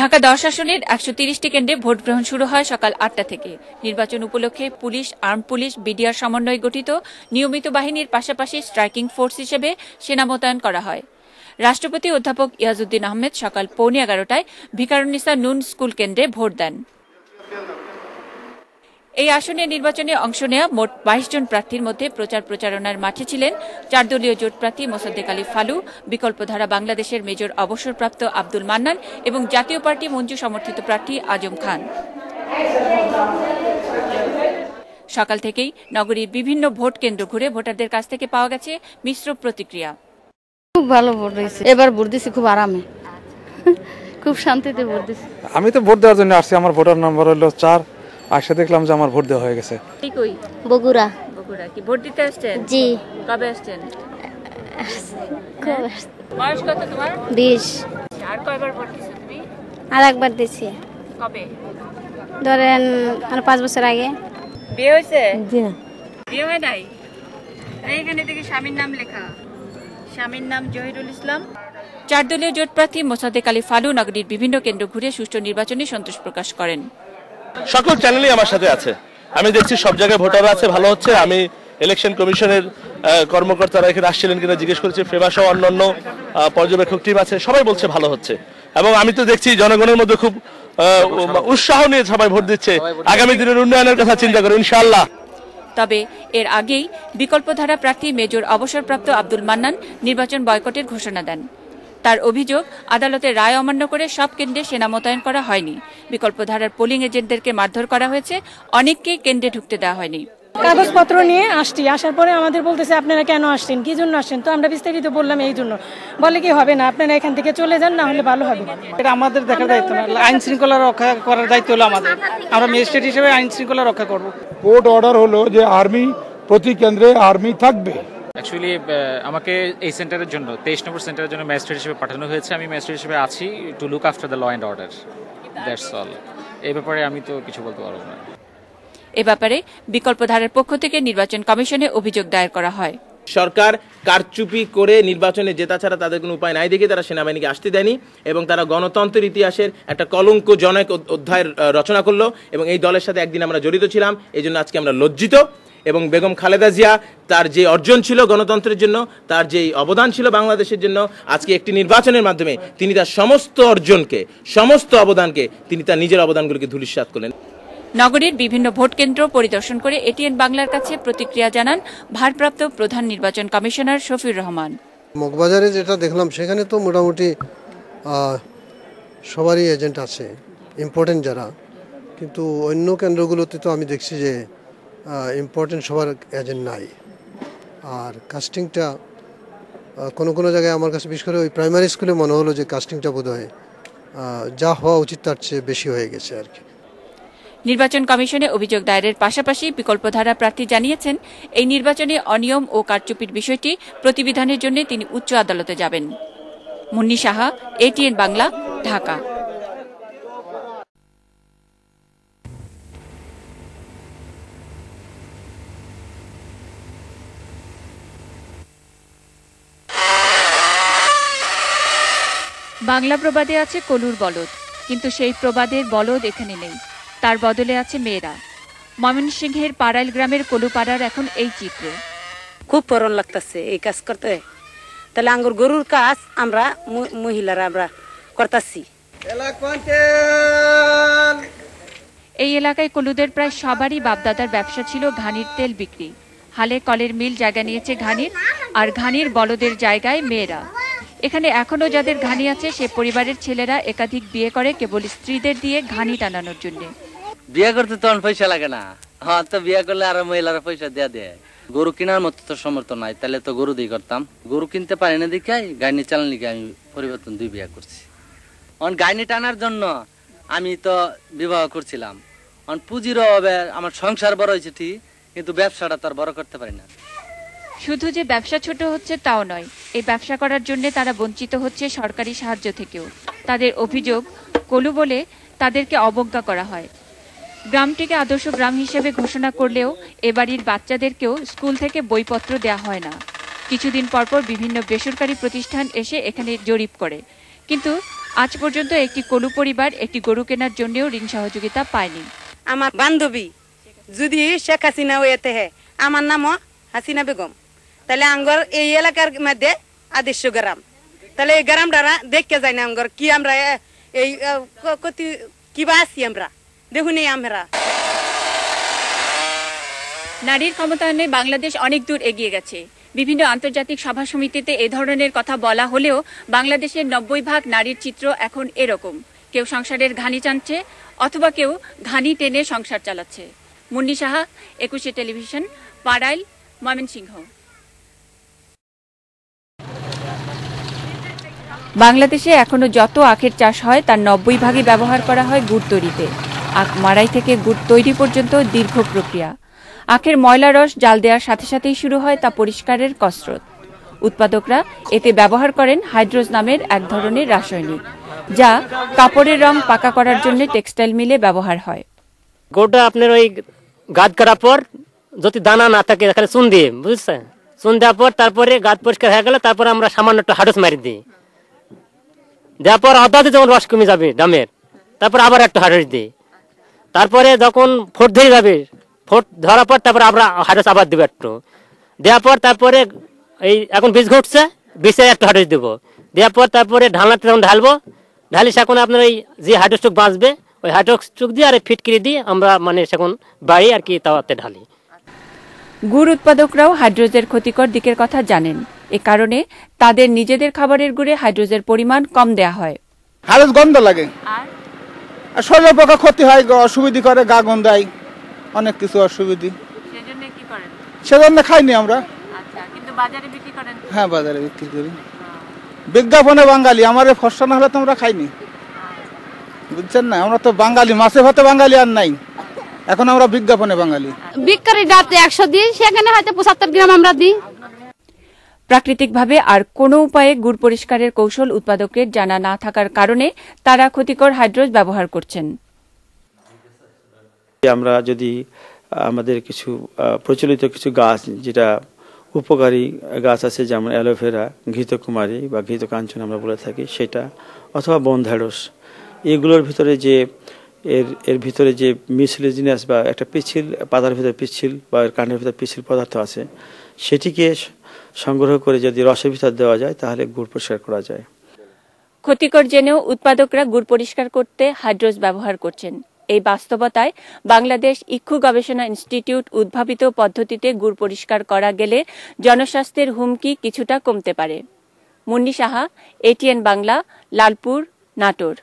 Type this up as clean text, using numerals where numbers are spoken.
ঢাকা 10 আসনের 130টি কেন্দ্রে ভোট গ্রহণ শুরু হয় সকাল 8টা থেকে। নির্বাচন উপলক্ষে পুলিশ, আর্ম পুলিশ, বিডিআর সমন্বয়ে গঠিত নিয়মিত বাহিনীর পাশাপাশি স্ট্রাইকিং ফোর্স হিসেবে সেনা মোতায়েন করা হয়। রাষ্ট্রপতি অধ্যাপক ইয়াজউদ্দিন আহমেদ সকাল 11:15টায় ভিকারুননিসা নুন স্কুল কেন্দ্রে ভোট দেন। এই আসনে নির্বাচনে অংশ নেওয়া মোট 22 জন প্রার্থীর মধ্যে প্রচারণার মাঠে ছিলেন 4 দলীয় জোট প্রার্থী মোসাদ্দেক আলী ফালু, বিকল্পধারা বাংলাদেশের মেজর অবসরপ্রাপ্ত আব্দুল মান্নান এবং জাতীয় পার্টি মঞ্জু সমর্থিত প্রার্থী আজম খান। সকাল থেকেই নগরীর বিভিন্ন ভোট কেন্দ্র ঘুরে ভোটারদের কাছ থেকে পাওয়া গেছে মিশ্র প্রতিক্রিয়া। খুব ভালো ভোট হয়েছে, এবার ভোট দিচ্ছি খুব আরামে, খুব শান্তিতে ভোট দিচ্ছি। আমি তো ভোট দেওয়ার জন্য আসছি, আমার ভোটার নাম্বার হলো 4। আসে দেখলাম যে আমার ভোট দেওয়া হয়ে গেছে। বগুড়া। বগুড়া কি ভোট দিতে আসছেন? জি। কবে আসছেন? বয়স কত তোমার? 20। আর কয়বার ভোট দিছো তুমি? আর একবার দিছি। কবে? ধরেন 5 বছর আগে। বিয়ে হয়েছে? জি না। বিয়ে হয় নাই? এইখানে দেখি স্বামীর নাম লেখা। স্বামীর নাম জহিরুল ইসলাম। 4 দলীয় জোট প্রার্থী মোসাদ্দেক আলী ফালু নগরীর বিভিন্ন কেন্দ্র ঘুরে সুষ্ঠু নির্বাচনে সন্তোষ প্রকাশ করেন। সকল চ্যানেলই আমার সাথে আছে, আমি দেখছি সব জায়গায় ভোটার আছে, ভালো হচ্ছে। আমি ইলেকশন কমিশনের কর্মকর্তারা এখানে আসছিলেন কিনা জিজ্ঞেস করেছি, ফেবা সহ অন্যান্য পর্যবেক্ষক টিম আছে, সবাই বলছে ভালো হচ্ছে। এবং আমি তো দেখছি জনগণের মধ্যে খুব উৎসাহ নিয়ে সবাই ভোট দিচ্ছে, আগামী দিনের উন্নয়নের কথা চিন্তা করে ইনশাআল্লাহ। তবে এর আগেই বিকল্পধারা প্রার্থী মেজর অবসরপ্রাপ্ত আব্দুল মান্নান নির্বাচন বয়কটের ঘোষণা দেন। তার অভিযোগ, আদালতের রায় অমান্য করে সব কেন্দ্রে সেনা মোতায়েন করা হয়নি, বিকল্পধারার পোলিং এজেন্টদেরকে মারধর করা হয়েছে, অনেককে কেন্দ্রে ঢুকতে দেওয়া হয়নি। কাগজপত্র নিয়ে আসছি, আসার পরে আমাদের বলতেছে আপনারা কেন আসছেন, কি জন্য আসছেন? তো আমরা বিস্তারিত বললাম এই জন্য। বলে কি হবে না, আপনারা এখান থেকে চলে যান, না হলে ভালো হবে। এটা আমাদের দেখার দায়িত্ব না, আইন শৃঙ্খলা রক্ষা করার দায়িত্ব হলো আমাদের। আমরা ম্যাজিস্ট্রেট হিসেবে আইন শৃঙ্খলা রক্ষা করব। কোর্ট অর্ডার হলো যে আর্মি প্রতি কেন্দ্রে আর্মি থাকবে। অ্যাকচুয়ালি আমাকে এই সেন্টারের জন্য 23 নম্বর সেন্টারের জন্য ম্যাজিস্ট্রেট হিসেবে পাঠানো হয়েছে। আমি ম্যাজিস্ট্রেট হিসেবে আছি to look after the law and order, that's all. এই ব্যাপারে আমি তো কিছু বলতে পারবো না। এ ব্যাপারে বিকল্পধারার পক্ষ থেকে নির্বাচন কমিশনে অভিযোগ দায়ের করা হয়। সরকার কারচুপি করে নির্বাচনে জেতা ছাড়া তাদের কোনো উপায় নাই দেখে তারা সেনাবাহিনীকে আসতে দেয়নি এবং তারা গণতন্ত্রের ইতিহাসের একটা কলঙ্কজনক অধ্যায়ের রচনা করলো এবং এই দলের সাথে একদিন আমরা জড়িত ছিলাম, এই জন্য আজকে আমরা লজ্জিত। এবং বেগম খালেদা জিয়া তার যে অর্জন ছিল গণতন্ত্রের জন্য, তার যে অবদান ছিল বাংলাদেশের জন্য, আজকে একটি নির্বাচনের মাধ্যমে তিনি তার সমস্ত অর্জনকে, সমস্ত অবদানকে, তিনি তার নিজের অবদানগুলোকে ধূলিসাৎ করলেন। নগরীর বিভিন্ন ভোট কেন্দ্র পরিদর্শন করে এটিএন বাংলার কাছে প্রতিক্রিয়া জানান ভারপ্রাপ্ত প্রধান নির্বাচন কমিশনার শফিউর রহমান। মগবাজারে যেটা দেখলাম সেখানে তো মোটামুটি সবারই এজেন্ট আছে, ইম্পর্টেন্ট যারা, কিন্তু অন্য কেন্দ্রগুলোতে তো আমি দেখছি যে ইম্পর্টেন্ট সবার এজেন্ট নাই। আর কাস্টিংটা কোনো জায়গায় আমার কাছে বিশেষ করে ওই প্রাইমারি স্কুলে মনে হলো যে কাস্টিংটা বোধহয় যা হওয়া উচিত তার চেয়ে বেশি হয়ে গেছে আর কি। নির্বাচন কমিশনে অভিযোগ দায়েরের পাশাপাশি বিকল্পধারা প্রার্থী জানিয়েছেন, এই নির্বাচনে অনিয়ম ও কারচুপির বিষয়টি প্রতিবিধানের জন্য তিনি উচ্চ আদালতে যাবেন। মুন্নি সাহা, এটিএন বাংলা, ঢাকা। বাংলা প্রবাদে আছে কলুর বলদ, কিন্তু সেই প্রবাদের বলদ এখানে নেই, তার বদলে আছে মেয়েরা। ময়মনসিংহের পাড়াইল গ্রামের কলুপাড়ার এখন এই চিত্র। খুব পরন লাগতেছে এই কাজ করতে, তাহলে আঙ্গুর গরুর কাজ আমরা মহিলারা আমরা করতেছি। এই এলাকায় কলুদের প্রায় সবারই বাপদাদার ব্যবসা ছিল ঘানির তেল বিক্রি। হালে কলের মিল জায়গা নিয়েছে ঘানির, আর ঘানির বলদের জায়গায় মেয়েরা। এখানে এখনো যাদের ঘানি আছে সে পরিবারের ছেলেরা একাধিক বিয়ে করে কেবল স্ত্রীদের দিয়ে ঘানি টানানোর জন্য। বিয়ে করতে তো পয়সা লাগে না, হ্যাঁ, তো বিয়ে করলে আরো মহিলারা পয়সা দেয়। গরু কেনার মতো তো সমর্থন নাই, তাহলে তো গরু দিয়ে করতাম। গরু কিনতে পারি না দেখে গাড়ি চালানি আমি পরিবর্তন 2 বিয়ে করছি। গাড়ি টানার জন্য আমি তো বিবাহ করছিলাম। পুঁজির অভাবে আমার সংসার বড় হয়েছে ঠিক, কিন্তু ব্যবসাটা তো আর বড় করতে পারি না। শুধু যে ব্যবসা ছোট হচ্ছে তাও নয়, এই ব্যবসা করার জন্য তারা বঞ্চিত হচ্ছে সরকারি সাহায্য থেকেও। তাদের অভিযোগ, কলু বলে তাদেরকে অবজ্ঞা করা হয়। গ্রামটিকে আদর্শ গ্রাম হিসেবে ঘোষণা করলেও এ বাড়ির বাচ্চাদেরকেও স্কুল থেকে বইপত্র দেওয়া হয় না। কিছুদিন পরপর বিভিন্ন বেসরকারি প্রতিষ্ঠান এসে এখানে জরিপ করে, কিন্তু আজ পর্যন্ত একটি কলু পরিবার একটি গরু কেনার জন্যও ঋণ সহযোগিতা পায়নি। আমার বান্ধবী যদি শেখ হাসিনা হয়েতে হে, আমার নামও হাসিনা বেগম, তাহলে আঙ্গর এই এলাকার মধ্যে আদর্শ গ্রাম, তাহলে এই গ্রামটা দেখতে যায় না আঙ্গর কি আমরা এই কিবা আছি আমরা দেখুন আমরা। নারীর ক্ষমতায়নে বাংলাদেশ অনেক দূর এগিয়ে গেছে। বিভিন্ন আন্তর্জাতিক সভা সমিতিতে এ ধরনের কথা বলা হলেও বাংলাদেশের 90% নারীর চিত্র এখন এরকম। কেউ সংসারের ঘানি টানছে অথবা কেউ ঘানি টেনে সংসার চালাচ্ছে। মুন্নি সাহা, 21 টেলিভিশন, পাড়াইল, ময়মনসিংহ। বাংলাদেশে এখনো যত আখের চাষ হয় তার 90% ব্যবহার করা হয় গুড় তৈরিতে। আখ মাড়াই থেকে গুড় তৈরি পর্যন্ত দীর্ঘ প্রক্রিয়া। আখের ময়লা রস জাল দেওয়ার সাথে সাথেই শুরু হয় তা পরিষ্কারের কসরত। উৎপাদকরা এতে ব্যবহার করেন হাইড্রোজ নামের এক ধরনের রাসায়নিক, যা কাপড়ের রং পাকা করার জন্য টেক্সটাইল মিলে ব্যবহার হয়। গুড়টা আপনার ওই গাদ করার পর যদি দানা না থাকে এখানে চুন দিয়ে, বুঝছেন, চুন দেওয়ার পর তারপরে গাদ পরিষ্কার হয়ে গেলে তারপরে আমরা সামান্য একটু হাইড্রোজ মারি দিই, দেওয়ার পর আদাতে যখন রস কমে যাবে ডামের, তারপর আবার একটু হাইড্রোজ দিই, তারপরে যখন ফোট ধরে যাবে, ফোট ধরার পর তারপরে আমরা হাইড্রোজ আবার দেবো একটু, দেওয়ার পর তারপরে এই এখন বীজ ঘুরছে, বীজে একটু হাইড্রোজ দেবো, দেওয়ার পর তারপরে ঢালনাতে যখন ঢালবো, ঢালিস এখন আপনার ওই যে হাইড্রোস্টুক বাঁচবে ওই হাইড্রোস্টুক দিয়ে আর ফিটকিরি দিয়ে আমরা মানে সেখন বাড়ি আর কি তাওয়াতে ঢালি। গুড় উৎপাদকরাও হাইড্রোজের ক্ষতিকর দিকের কথা জানেন। এ কারণে তাদের নিজেদের খাবারের গুড়ে হাইড্রোজের পরিমাণ কম দেয়া হয়। হাইড্রোজ গন্ধ লাগে আর শরীরের পক্ষে ক্ষতি হয়, অসুবিধা করে, গা গন্ধায়, অনেক কিছু অসুবিধা, সেজন্য খাইনি আমরা। হ্যাঁ, বাজারে বিক্রি করি। বিজ্ঞাপনে বাঙালি, আমার ফসল না হলে তো আমরা খাইনি, বুঝছেন না, আমরা তো বাঙালি, মাছে ভাতে বাঙালি আর নাই, এখন আমরা বিজ্ঞাপনে বাঙালি। বিক্রি রাতে 100 দিই, সেখানে হয়তো 75 গ্রাম আমরা দিই। প্রাকৃতিকভাবে আর কোনো উপায়ে গুড় পরিষ্কারের কৌশল উৎপাদকের জানা না থাকার কারণে তারা ক্ষতিকর হাইড্রোজ ব্যবহার করছেন। আমরা যদি আমাদের কিছু প্রচলিত কিছু গাছ, যেটা উপকারী গাছ আছে, যেমন অ্যালোভেরা, ঘৃতকুমারী বা ঘৃতকাঞ্চন আমরা বলে থাকি, সেটা অথবা বনঢেঁড়স, এগুলোর ভিতরে যে এর ভিতরে যে মিসলিজিনাস বা একটা পিচ্ছিল, পাতার ভিতরে পিচ্ছিল বা কাণ্ডের ভিতরে পিচ্ছিল পদার্থ আছে, সেটিকে সংগ্রহ করে যদি রসের ভিতর দেওয়া যায় তাহলে গুড় পরিষ্কার করা যায়। ক্ষতিকর জেনেও উৎপাদকরা গুড় পরিষ্কার করতে হাইড্রোজ ব্যবহার করছেন। এই বাস্তবতায় বাংলাদেশ ইক্ষু গবেষণা ইনস্টিটিউট উদ্ভাবিত পদ্ধতিতে গুড় পরিষ্কার করা গেলে জনস্বাস্থ্যের হুমকি কিছুটা কমতে পারে। মুন্নি সাহা, ATN বাংলা, লালপুর, নাটোর।